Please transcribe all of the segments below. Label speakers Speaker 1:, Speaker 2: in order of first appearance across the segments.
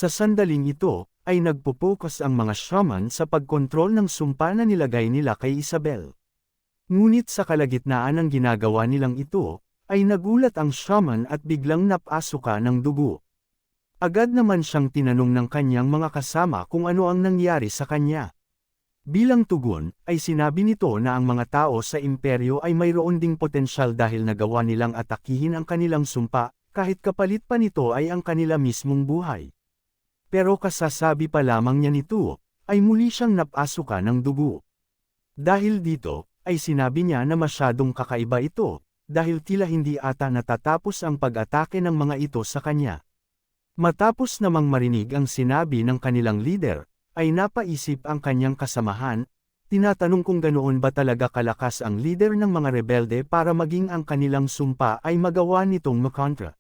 Speaker 1: Sa sandaling ito, ay nagpo-focus ang mga shaman sa pagkontrol ng sumpa na nilagay nila kay Isabel. Ngunit sa kalagitnaan ng ginagawa nilang ito, ay nagulat ang shaman at biglang napasuka ng dugo. Agad naman siyang tinanong ng kanyang mga kasama kung ano ang nangyari sa kanya. Bilang tugon, ay sinabi nito na ang mga tao sa imperyo ay mayroon ding potensyal dahil nagawa nilang atakihin ang kanilang sumpa, kahit kapalit pa nito ay ang kanila mismong buhay. Pero kasasabi pa lamang niya nito, ay muli siyang napasuka ng dugo. Dahil dito, ay sinabi niya na masyadong kakaiba ito, dahil tila hindi ata natatapos ang pag-atake ng mga ito sa kanya. Matapos namang marinig ang sinabi ng kanilang leader, ay napaisip ang kanyang kasamahan, tinatanong kung ganoon ba talaga kalakas ang leader ng mga rebelde para maging ang kanilang sumpa ay magawa nitong makontra.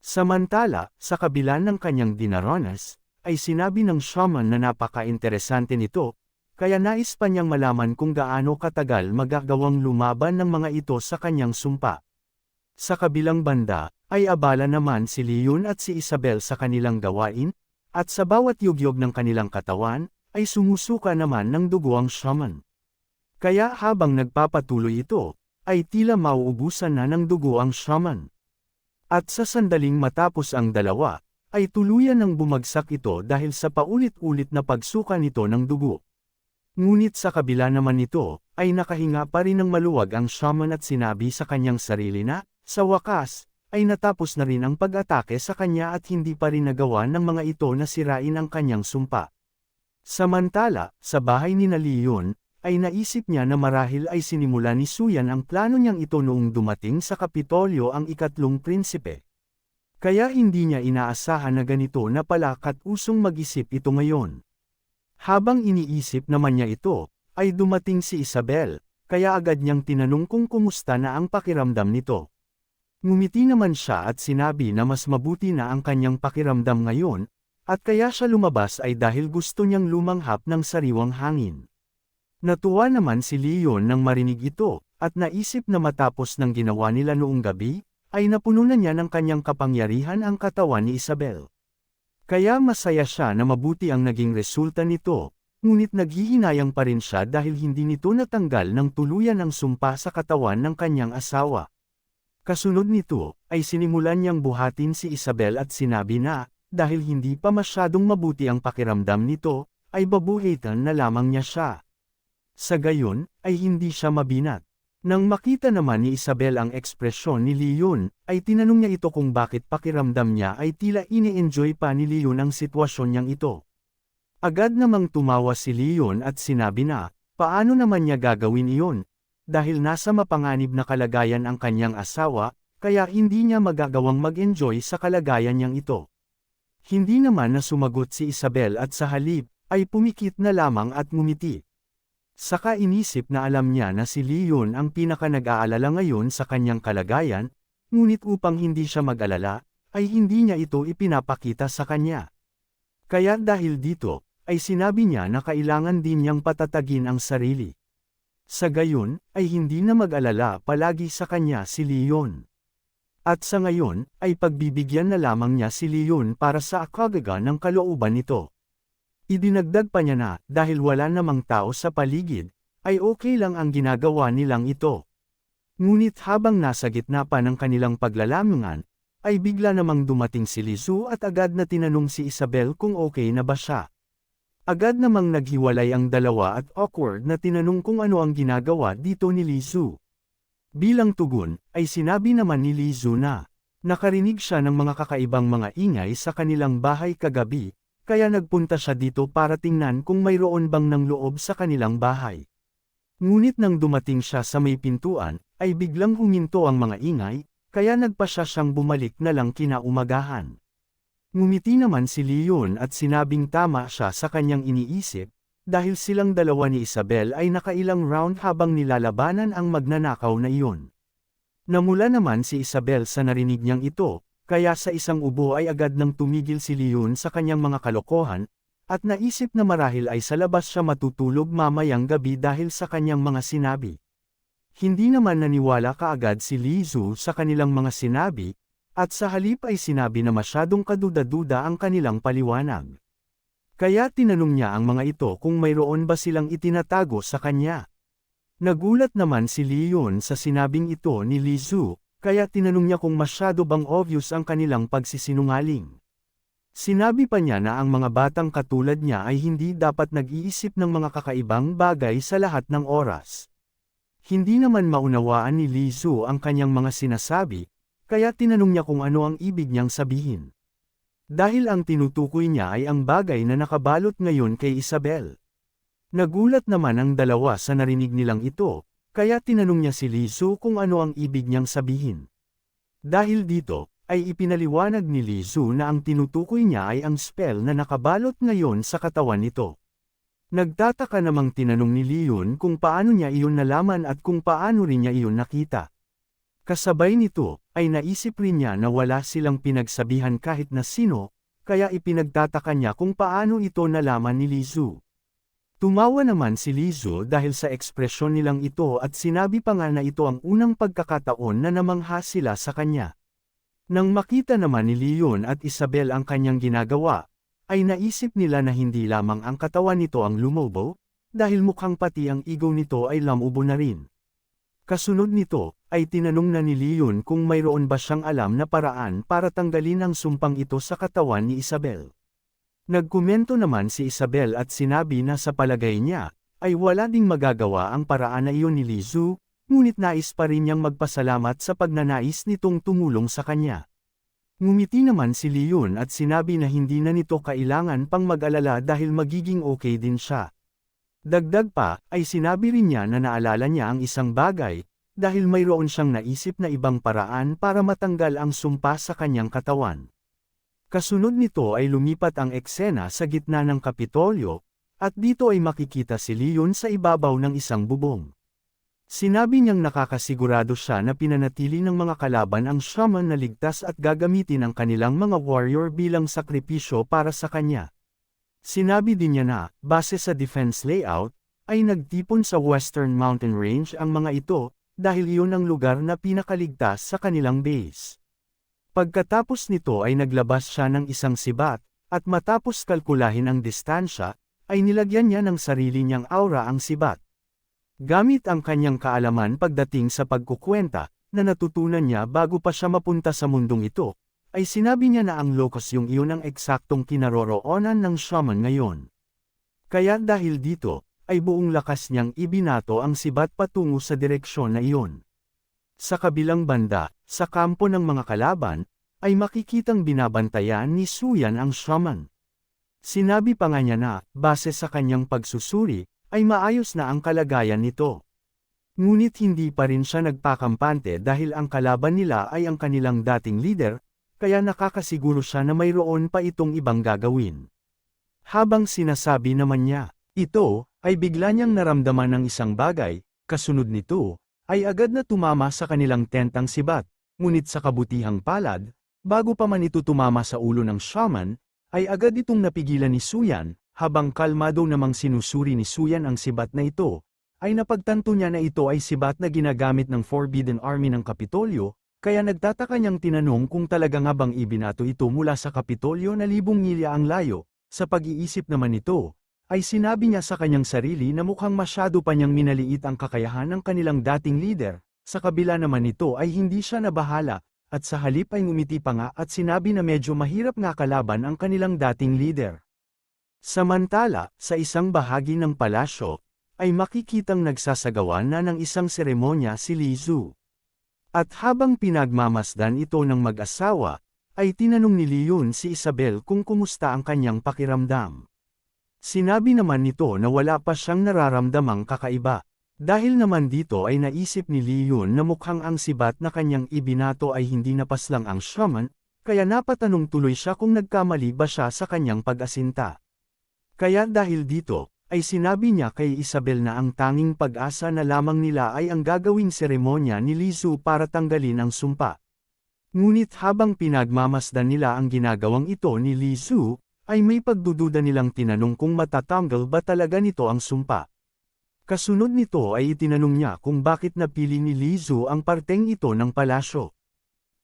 Speaker 1: Samantala, sa kabila ng kanyang dinaranas, ay sinabi ng shaman na napaka-interesante nito, kaya nais pa niyang malaman kung gaano katagal magagawang lumaban ng mga ito sa kanyang sumpa. Sa kabilang banda, ay abala naman si Leon at si Isabel sa kanilang gawain, at sa bawat yugyog ng kanilang katawan, ay sumusuka naman ng dugo ang shaman. Kaya habang nagpapatuloy ito, ay tila mauubusan na ng dugo ang shaman. At sa sandaling matapos ang dalawa, ay tuluyan ng bumagsak ito dahil sa paulit-ulit na pagsuka nito ng dugo. Ngunit sa kabila naman nito, ay nakahinga pa rin ng maluwag ang shaman at sinabi sa kanyang sarili na, sa wakas, ay natapos na rin ang pag-atake sa kanya at hindi pa rin nagawa ng mga ito na sirain ang kanyang sumpa. Samantala, sa bahay ni Leon, ay naisip niya na marahil ay sinimula ni Suyan ang plano niyang ito noong dumating sa Kapitolyo ang ikatlong prinsipe. Kaya hindi niya inaasahan na ganito na pala kat-usong mag-isip ito ngayon. Habang iniisip naman niya ito, ay dumating si Isabel, kaya agad niyang tinanong kung kumusta na ang pakiramdam nito. Ngumiti naman siya at sinabi na mas mabuti na ang kanyang pakiramdam ngayon, at kaya siya lumabas ay dahil gusto niyang lumanghap ng sariwang hangin. Natuwa naman si Leon nang marinig ito, at naisip na matapos ng ginawa nila noong gabi, ay napuno na niya ng kanyang kapangyarihan ang katawan ni Isabel. Kaya masaya siya na mabuti ang naging resulta nito, ngunit naghihinayang pa rin siya dahil hindi nito natanggal ng tuluyan ang sumpa sa katawan ng kanyang asawa. Kasunod nito, ay sinimulan niyang buhatin si Isabel at sinabi na, dahil hindi pa masyadong mabuti ang pakiramdam nito, ay babuhitan na lamang niya siya. Sa gayon, ay hindi siya mabinat. Nang makita naman ni Isabel ang ekspresyon ni Leon, ay tinanong niya ito kung bakit pakiramdam niya ay tila ini-enjoy pa ni Leon ang sitwasyon niyang ito. Agad namang tumawa si Leon at sinabi na, paano naman niya gagawin iyon? Dahil nasa mapanganib na kalagayan ang kanyang asawa, kaya hindi niya magagawang mag-enjoy sa kalagayan niyang ito. Hindi naman na sumagot si Isabel at sa halip, ay pumikit na lamang at ngumiti. Saka inisip na alam niya na si Leon ang pinaka nag-aalala ngayon sa kanyang kalagayan, ngunit upang hindi siya mag-alala, ay hindi niya ito ipinapakita sa kanya. Kaya dahil dito, ay sinabi niya na kailangan din niyang patatagin ang sarili. Sa gayon, ay hindi na mag-alala palagi sa kanya si Leon. At sa ngayon, ay pagbibigyan na lamang niya si Leon para sa kagagawa ng kalooban nito. Idinagdag pa niya na, dahil wala namang tao sa paligid, ay okay lang ang ginagawa nilang ito. Ngunit habang nasa gitna pa ng kanilang paglalamangan, ay bigla namang dumating si Lizu at agad na tinanong si Isabel kung okay na ba siya. Agad namang naghiwalay ang dalawa at awkward na tinanong kung ano ang ginagawa dito ni Lizu. Bilang tugon, ay sinabi naman ni Lizu na, nakarinig siya ng mga kakaibang mga ingay sa kanilang bahay kagabi, kaya nagpunta siya dito para tingnan kung mayroon bang ng loob sa kanilang bahay. Ngunit nang dumating siya sa may pintuan, ay biglang huminto ang mga ingay, kaya nagpa siyang bumalik na lang kinaumagahan. Ngumiti naman si Leon at sinabing tama siya sa kanyang iniisip, dahil silang dalawa ni Isabel ay nakailang round habang nilalabanan ang magnanakaw na iyon. Namula naman si Isabel sa narinig niyang ito, kaya sa isang ubo ay agad nang tumigil si Leon sa kanyang mga kalokohan, at naisip na marahil ay sa labas siya matutulog mamayang gabi dahil sa kanyang mga sinabi. Hindi naman naniwala kaagad si Lizu sa kanilang mga sinabi, at sa halip ay sinabi na masyadong kaduda-duda ang kanilang paliwanag. Kaya tinanong niya ang mga ito kung mayroon ba silang itinatago sa kanya. Nagulat naman si Leon sa sinabing ito ni Li Zhu, kaya tinanong niya kung masyado bang obvious ang kanilang pagsisinungaling. Sinabi pa niya na ang mga batang katulad niya ay hindi dapat nag-iisip ng mga kakaibang bagay sa lahat ng oras. Hindi naman maunawaan ni Li Zhu ang kanyang mga sinasabi, kaya tinanong niya kung ano ang ibig niyang sabihin. Dahil ang tinutukoy niya ay ang bagay na nakabalot ngayon kay Isabel. Nagulat naman ang dalawa sa narinig nilang ito, kaya tinanong niya si Li Zhu kung ano ang ibig niyang sabihin. Dahil dito, ay ipinaliwanag ni Li Zhu na ang tinutukoy niya ay ang spell na nakabalot ngayon sa katawan nito. Nagtataka namang tinanong ni Leon kung paano niya iyon nalaman at kung paano rin niya iyon nakita. Kasabay nito, ay naisip rin niya na wala silang pinagsabihan kahit na sino, kaya ipinagtataka niya kung paano ito nalaman ni Li Zhu. Tumawa naman si Li Zhu dahil sa ekspresyon nilang ito at sinabi pa nga na ito ang unang pagkakataon na namangha sila sa kanya. Nang makita naman ni Leon at Isabel ang kanyang ginagawa, ay naisip nila na hindi lamang ang katawan nito ang lumobo, dahil mukhang pati ang ego nito ay lamubo na rin. Kasunod nito, ay tinanong na ni Leon kung mayroon ba siyang alam na paraan para tanggalin ang sumpang ito sa katawan ni Isabel. Nagkomento naman si Isabel at sinabi na sa palagay niya, ay wala ding magagawa ang paraan na iyon ni Li Zhu, ngunit nais pa rin niyang magpasalamat sa pagnanais nitong tumulong sa kanya. Ngumiti naman si Leon at sinabi na hindi na nito kailangan pang mag-alala dahil magiging okay din siya. Dagdag pa, ay sinabi rin niya na naalala niya ang isang bagay, dahil mayroon siyang naisip na ibang paraan para matanggal ang sumpa sa kanyang katawan. Kasunod nito ay lumipat ang eksena sa gitna ng Kapitolyo, at dito ay makikita si Leon sa ibabaw ng isang bubong. Sinabi niyang nakakasigurado siya na pinanatili ng mga kalaban ang shaman na ligtas at gagamitin ang kanilang mga warrior bilang sakripisyo para sa kanya. Sinabi din niya na, base sa defense layout, ay nagtipon sa Western Mountain Range ang mga ito, dahil iyon ang lugar na pinakaligtas sa kanilang base. Pagkatapos nito ay naglabas siya ng isang sibat, at matapos kalkulahin ang distansya, ay nilagyan niya ng sarili niyang aura ang sibat. Gamit ang kanyang kaalaman pagdating sa pagkukwenta, na natutunan niya bago pa siya mapunta sa mundong ito, ay sinabi niya na ang locus yung iyon ang eksaktong kinaroroonan ng shaman ngayon. Kaya dahil dito, ay buong lakas niyang ibinato ang sibat patungo sa direksyon na iyon. Sa kabilang banda, sa kampo ng mga kalaban, ay makikitang binabantayan ni Suyan ang shaman. Sinabi pa nga niya na, base sa kanyang pagsusuri, ay maayos na ang kalagayan nito. Ngunit hindi pa rin siya nagpakampante dahil ang kalaban nila ay ang kanilang dating leader, kaya nakakasiguro siya na mayroon pa itong ibang gagawin. Habang sinasabi naman niya, ito, ay bigla niyang naramdaman ng isang bagay, kasunod nito, ay agad na tumama sa kanilang tentang sibat, ngunit sa kabutihang palad, bago pa man ito tumama sa ulo ng shaman, ay agad itong napigilan ni Suyan, habang kalmado namang sinusuri ni Suyan ang sibat na ito, ay napagtanto niya na ito ay sibat na ginagamit ng Forbidden Army ng Kapitolyo, kaya nagtataka niyang tinanong kung talaga nga bang ibinato ito mula sa Kapitolyo na 1,000 milya ang layo. Sa pag-iisip naman nito, ay sinabi niya sa kanyang sarili na mukhang masyado pa niyang minaliit ang kakayahan ng kanilang dating leader, sa kabila naman nito ay hindi siya nabahala, at sa halip ay ngumiti pa nga at sinabi na medyo mahirap nga kalaban ang kanilang dating leader. Samantala, sa isang bahagi ng palasyo, ay makikitang nagsasagawa na ng isang seremonya si Li Zhu. At habang pinagmamasdan ito ng mag-asawa, ay tinanong ni Leon si Isabel kung kumusta ang kanyang pakiramdam. Sinabi naman nito na wala pa siyang nararamdamang kakaiba. Dahil naman dito ay naisip ni Leon na mukhang ang sibat na kanyang ibinato ay hindi napaslang ang shaman, kaya napatanong tuloy siya kung nagkamali ba siya sa kanyang pag-asinta. Kaya dahil dito, ay sinabi niya kay Isabel na ang tanging pag-asa na lamang nila ay ang gagawing seremonya ni Li Zhu para tanggalin ang sumpa. Ngunit habang pinagmamasdan nila ang ginagawang ito ni Li Zhu, ay may pagdududa nilang tinanong kung matatanggal ba talaga nito ang sumpa. Kasunod nito ay itinanong niya kung bakit napili ni Li Zhu ang parteng ito ng palasyo.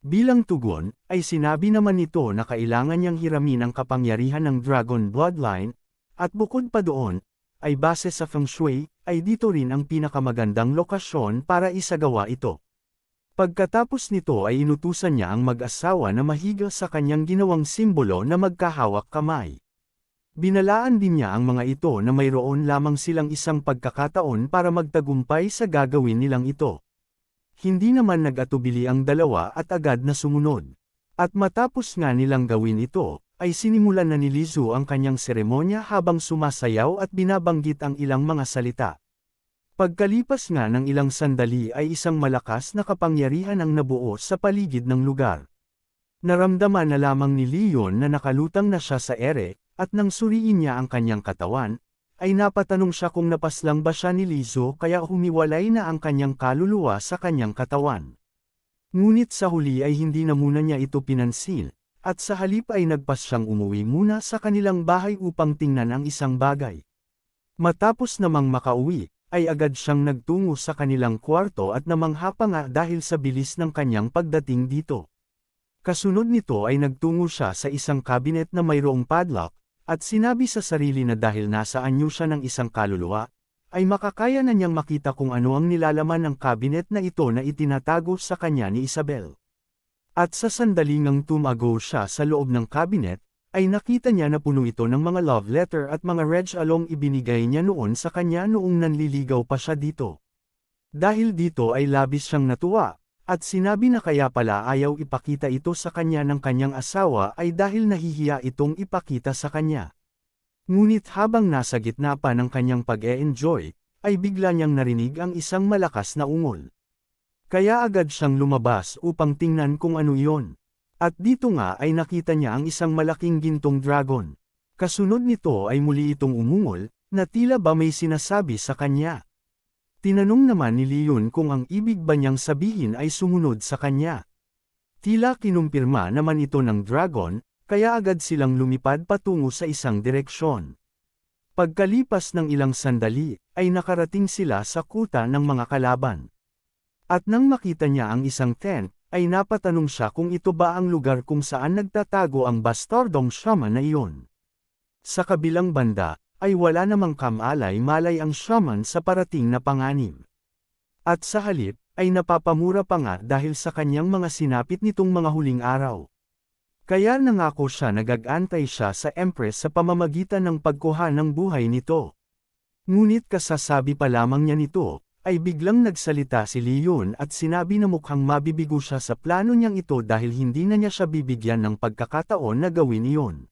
Speaker 1: Bilang tugon, ay sinabi naman nito na kailangan niyang hiramin ang kapangyarihan ng Dragon Bloodline, at bukod pa doon, ay base sa Feng Shui, ay dito rin ang pinakamagandang lokasyon para isagawa ito. Pagkatapos nito ay inutusan niya ang mag-asawa na mahiga sa kanyang ginawang simbolo na magkahawak kamay. Binalaan din niya ang mga ito na mayroon lamang silang isang pagkakataon para magtagumpay sa gagawin nilang ito. Hindi naman nag-atubili ang dalawa at agad na sumunod. At matapos nga nilang gawin ito, ay sinimulan na ni Lizu ang kanyang seremonya habang sumasayaw at binabanggit ang ilang mga salita. Pagkalipas nga ng ilang sandali ay isang malakas na kapangyarihan ang nabuo sa paligid ng lugar. Naramdaman na lamang ni Leon na nakalutang na siya sa ere, at nang suriin niya ang kanyang katawan, ay napatanong siya kung napaslang ba siya ni Lizu kaya humiwalay na ang kanyang kaluluwa sa kanyang katawan. Ngunit sa huli ay hindi na muna niya ito pinansin, at sa halip ay nagpas siyang umuwi muna sa kanilang bahay upang tingnan ang isang bagay. Matapos namang makauwi, ay agad siyang nagtungo sa kanilang kwarto at namangha pa nga dahil sa bilis ng kanyang pagdating dito. Kasunod nito ay nagtungo siya sa isang cabinet na mayroong padlock, at sinabi sa sarili na dahil nasa anyo siya ng isang kaluluwa, ay makakaya na niyang makita kung ano ang nilalaman ng cabinet na ito na itinatago sa kanya ni Isabel. At sa sandaling ngang tumago siya sa loob ng cabinet, ay nakita niya na puno ito ng mga love letter at mga regalong ibinigay niya noon sa kanya noong nanliligaw pa siya dito. Dahil dito ay labis siyang natuwa, at sinabi na kaya pala ayaw ipakita ito sa kanya ng kanyang asawa ay dahil nahihiya itong ipakita sa kanya. Ngunit habang nasa gitna pa ng kanyang pag-e-enjoy, ay bigla niyang narinig ang isang malakas na ungol. Kaya agad siyang lumabas upang tingnan kung ano iyon. At dito nga ay nakita niya ang isang malaking gintong dragon. Kasunod nito ay muli itong umungol, na tila ba may sinasabi sa kanya. Tinanong naman ni Leon kung ang ibig ba niyang sabihin ay sumunod sa kanya. Tila kinumpirma naman ito ng dragon, kaya agad silang lumipad patungo sa isang direksyon. Pagkalipas ng ilang sandali, ay nakarating sila sa kuta ng mga kalaban. At nang makita niya ang isang tent, ay napatanong siya kung ito ba ang lugar kung saan nagtatago ang bastardong shaman na iyon. Sa kabilang banda, ay wala namang kamalay-malay ang shaman sa parating na panganib. At sa halip, ay napapamura pa nga dahil sa kanyang mga sinapit nitong mga huling araw. Kaya nangako siya na gag-antay siya sa Empress sa pamamagitan ng pagkuha ng buhay nito. Ngunit kasasabi pa lamang niya nito, ay biglang nagsalita si Leon at sinabi na mukhang mabibigo siya sa plano niyang ito dahil hindi na niya siya bibigyan ng pagkakataon na gawin iyon.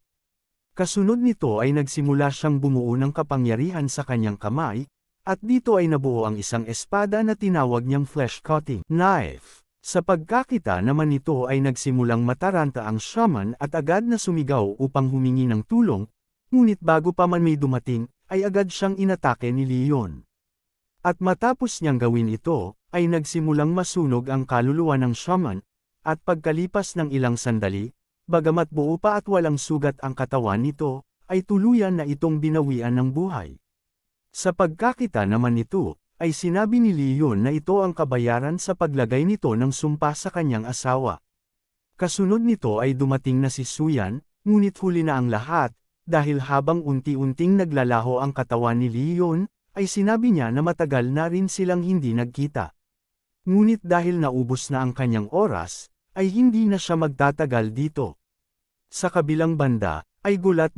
Speaker 1: Kasunod nito ay nagsimula siyang bumuo ng kapangyarihan sa kanyang kamay, at dito ay nabuo ang isang espada na tinawag niyang flesh-cutting knife. Sa pagkakita naman nito ay nagsimulang mataranta ang shaman at agad na sumigaw upang humingi ng tulong, ngunit bago pa man may dumating, ay agad siyang inatake ni Leon. At matapos niyang gawin ito, ay nagsimulang masunog ang kaluluwa ng shaman, at pagkalipas ng ilang sandali, bagamat buo pa at walang sugat ang katawan nito, ay tuluyan na itong binawian ng buhay. Sa pagkakita naman nito, ay sinabi ni Leon na ito ang kabayaran sa paglagay nito ng sumpa sa kanyang asawa. Kasunod nito ay dumating na si Suyan, ngunit huli na ang lahat, dahil habang unti-unting naglalaho ang katawan ni Leon, ay sinabi niya na matagal na rin silang hindi nagkita. Ngunit dahil naubos na ang kanyang oras, ay hindi na siya magtatagal dito. Sa kabilang banda, ay gulat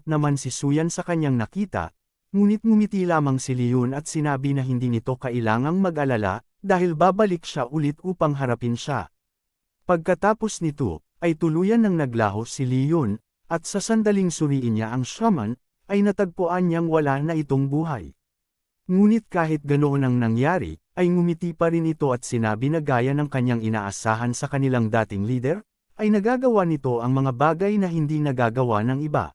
Speaker 1: naman si Suyan sa kanyang nakita, ngunit ngumiti lamang si Leon at sinabi na hindi nito kailangang mag-alala, dahil babalik siya ulit upang harapin siya. Pagkatapos nito, ay tuluyan nang naglaho si Leon, at sa sandaling suriin niya ang shaman, ay natagpuan niyang wala na itong buhay. Ngunit kahit ganoon ang nangyari, ay ngumiti pa rin ito at sinabi na gaya ng kanyang inaasahan sa kanilang dating leader, ay nagagawa nito ang mga bagay na hindi nagagawa ng iba.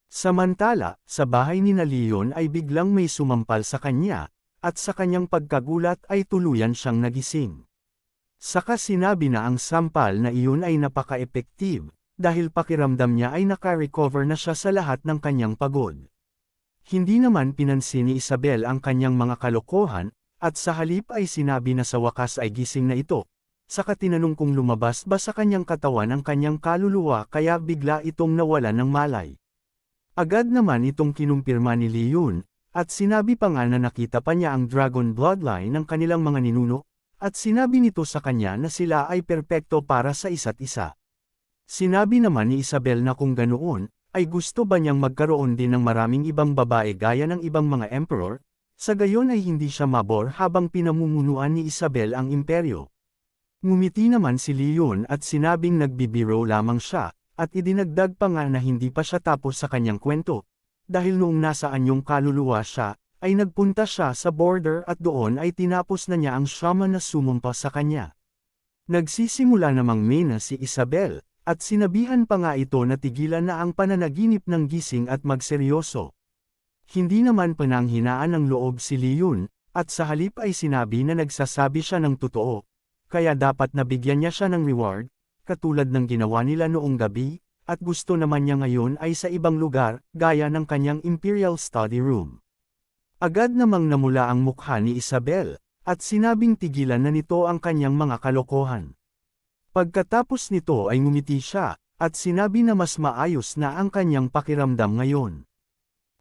Speaker 1: Samantala, sa bahay ni Leon ay biglang may sumampal sa kanya, at sa kanyang pagkagulat ay tuluyan siyang nagising. Saka sinabi na ang sampal na iyon ay napaka-epektive, dahil pakiramdam niya ay naka-recover na siya sa lahat ng kanyang pagod. Hindi naman pinansin ni Isabel ang kanyang mga kalokohan, at sa halip ay sinabi na sa wakas ay gising na ito. saka tinanong kung lumabas ba sa kanyang katawan ang kanyang kaluluwa kaya bigla itong nawalan ng malay. Agad naman itong kinumpirma ni Li Yun, at sinabi pa nga na nakita pa niya ang dragon bloodline ng kanilang mga ninuno, at sinabi nito sa kanya na sila ay perpekto para sa isa't isa. Sinabi naman ni Isabel na kung ganoon, ay gusto ba niyang magkaroon din ng maraming ibang babae gaya ng ibang mga emperor, sa gayon ay hindi siya mabor habang pinamumunuan ni Isabel ang imperyo. Ngumiti naman si Li Yun at sinabing nagbibiro lamang siya, at idinagdag pa nga na hindi pa siya tapos sa kanyang kwento, dahil noong nasa anyong kaluluwa siya, ay nagpunta siya sa border at doon ay tinapos na niya ang shaman na sumumpa sa kanya. Nagsisimula namang mena si Isabel, at sinabihan pa nga ito na tigilan na ang pananaginip ng gising at magseryoso. Hindi naman pananghinaan ng loob si Li Yun, at sa halip ay sinabi na nagsasabi siya ng totoo, kaya dapat nabigyan niya siya ng reward, katulad ng ginawa nila noong gabi, at gusto naman niya ngayon ay sa ibang lugar, gaya ng kanyang Imperial Study Room. Agad namang namula ang mukha ni Isabel, at sinabing tigilan na nito ang kanyang mga kalokohan. Pagkatapos nito ay ngumiti siya, at sinabi na mas maayos na ang kanyang pakiramdam ngayon.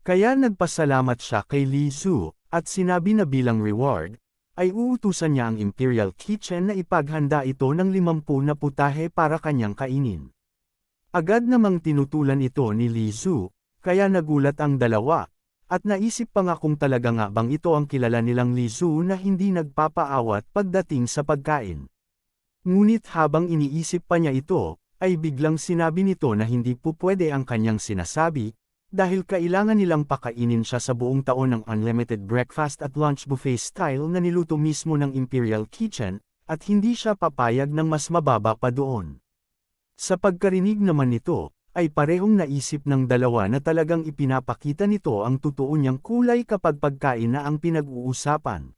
Speaker 1: Kaya nagpasalamat siya kay Li Zhu, at sinabi na bilang reward, ay uutusan niya ang Imperial Kitchen na ipaghanda ito ng 50 na putahe para kanyang kainin. Agad namang tinutulan ito ni Li Zhu, kaya nagulat ang dalawa, at naisip pa nga kung talaga nga bang ito ang kilala nilang Li Zhu na hindi nagpapaawat pagdating sa pagkain. Ngunit habang iniisip pa niya ito, ay biglang sinabi nito na hindi pupwede ang kanyang sinasabi, dahil kailangan nilang pakainin siya sa buong taon ng unlimited breakfast at lunch buffet style na niluto mismo ng Imperial Kitchen, at hindi siya papayag ng mas mababa pa doon. Sa pagkarinig naman nito, ay parehong naisip ng dalawa na talagang ipinapakita nito ang totoo niyang kulay kapag pagkain na ang pinag-uusapan.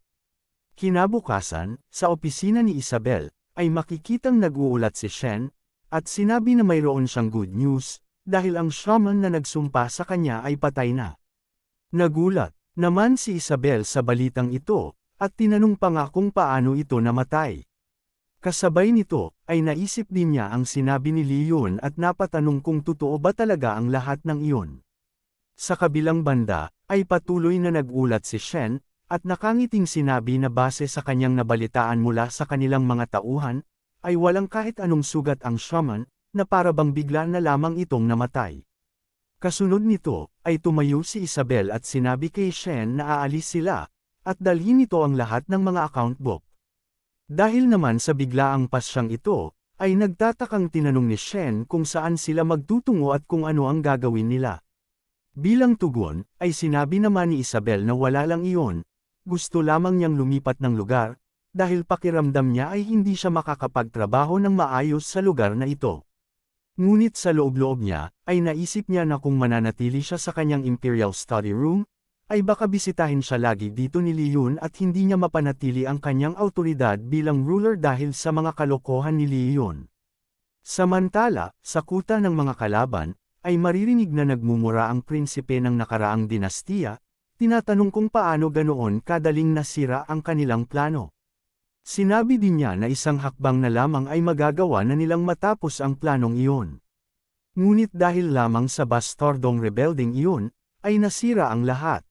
Speaker 1: Kinabukasan, sa opisina ni Isabel, ay makikitang nag-uulat si Shen, at sinabi na mayroon siyang good news, dahil ang shaman na nagsumpa sa kanya ay patay na. Nagulat naman si Isabel sa balitang ito, at tinanong pa nga kung paano ito namatay. Kasabay nito, ay naisip din niya ang sinabi ni Li Yun at napatanong kung totoo ba talaga ang lahat ng iyon. Sa kabilang banda, ay patuloy na nagulat si Shen, at nakangiting sinabi na base sa kanyang nabalitaan mula sa kanilang mga tauhan, ay walang kahit anong sugat ang shaman, na para bang bigla na lamang itong namatay. Kasunod nito, ay tumayo si Isabel at sinabi kay Shen na aalis sila, at dalhin nito ang lahat ng mga account book. Dahil naman sa biglaang pasyang ito, ay nagtatakang tinanong ni Shen kung saan sila magtutungo at kung ano ang gagawin nila. Bilang tugon, ay sinabi naman ni Isabel na wala lang iyon, gusto lamang niyang lumipat ng lugar, dahil pakiramdam niya ay hindi siya makakapagtrabaho ng maayos sa lugar na ito. Ngunit sa loob-loob niya, ay naisip niya na kung mananatili siya sa kanyang Imperial Study Room, ay baka bisitahin siya lagi dito ni Li Yun at hindi niya mapanatili ang kanyang autoridad bilang ruler dahil sa mga kalokohan ni Li Yun. Samantala, sa kuta ng mga kalaban, ay maririnig na nagmumura ang prinsipe ng nakaraang dinastiya, tinatanong kung paano ganoon kadaling nasira ang kanilang plano. Sinabi din niya na isang hakbang na lamang ay magagawa na nilang matapos ang planong iyon. Ngunit dahil lamang sa bastardong rebelding iyon, ay nasira ang lahat.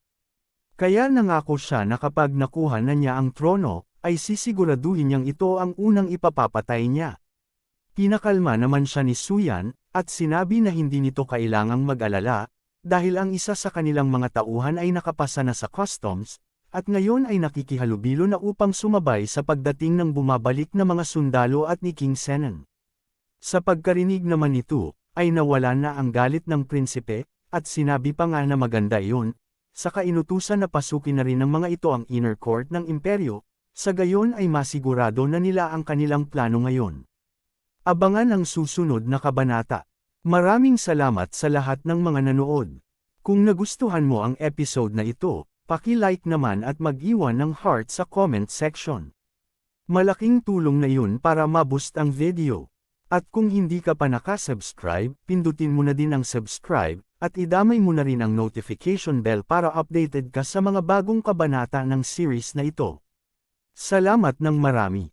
Speaker 1: Kaya nangako siya na kapag nakuha na niya ang trono, ay sisiguraduhin niyang ito ang unang ipapapatay niya. Pinakalma naman siya ni Suyan, at sinabi na hindi nito kailangang mag-alala, dahil ang isa sa kanilang mga tauhan ay nakapasa na sa customs, at ngayon ay nakikihalubilo na upang sumabay sa pagdating ng bumabalik na mga sundalo at ni King Senan. Sa pagkarinig naman nito, ay nawala na ang galit ng prinsipe, at sinabi pa nga na maganda iyon, saka inutusan na pasukin na rin ng mga ito ang inner court ng imperyo, sa gayon ay masigurado na nila ang kanilang plano ngayon. Abangan ang susunod na kabanata. Maraming salamat sa lahat ng mga nanood. Kung nagustuhan mo ang episode na ito, paki-like naman at mag-iwan ng heart sa comment section. Malaking tulong na yun para ma-boost ang video. At kung hindi ka pa nakasubscribe, pindutin mo na din ang subscribe, at idamay mo na rin ang notification bell para updated ka sa mga bagong kabanata ng series na ito. Salamat ng marami.